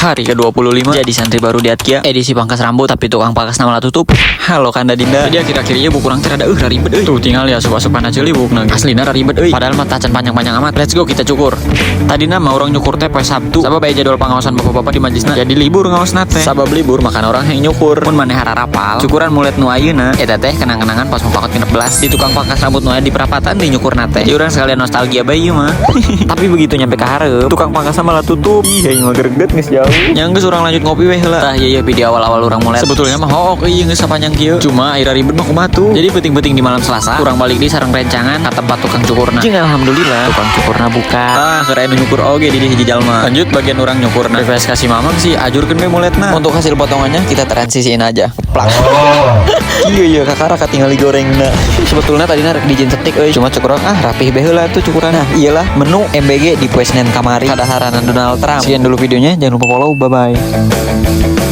Hari ke-25 jadi santri baru di Atkia. Edisi pangkas rambut tapi tukang pangkas nama tutup. Halo Kanda Dinda. Jadi akhir-akhir ieu bukurang teh rada ribet euy. Tuh tinggal ya asup-asupan aja libukna. Aslina ribet euy. Padahal mah tacan panjang-panjang amat. Let's go kita cukur. Tadina mah urang nyukur teh poe Sabtu. Sabab aya jadwal pengawasan bapak-bapak di majelisna. Jadi libur ngaosna teh. Sabab libur makan orang yang nyukur. Mun maneh hararapal, cukuran mulet nu ayeuna eta teh kenang-kenangan pas mupakot genep belas. Di tukang pangkas rambut nu aya di perapatan di nyukurna teh. Jadi urang sekalian nostalgia bae ieu mah. Tapi begitu nyampe ka hareup, tukang pangkas malah tutup. Ih, aing mah greget geus jauh. Yang geus urang lanjut ngopi weh heula. Tah ieu video awal-awal urang mulai. Sebetulnya mah hook euy geus sapanjang kieu. Cuma akhirnya ribet mah kumaha tuh. Jadi penting-penting di malam Selasa, urang balik di sareng rencangan ka tempat tukang cukurna. Jeung alhamdulillah tukang cukurna buka. Tah keur anu nyukur oge di hiji jalma. Lanjut bagian urang nyukurna. Request kasih mamang sih ajurkeun we muletna. Untuk hasil potongannya kita transisiin aja. Plak. Iya kakara katingali gorengna. Sebetulnya tadina rek dijin setik euy. Cuma cukur rapih bae heula tuh cukuranna. Iyalah menu MBG di poe Senen kamari. Kadaharanan Donald Trump. Sekian dulu videonya, jangan lupa follow. Bye bye.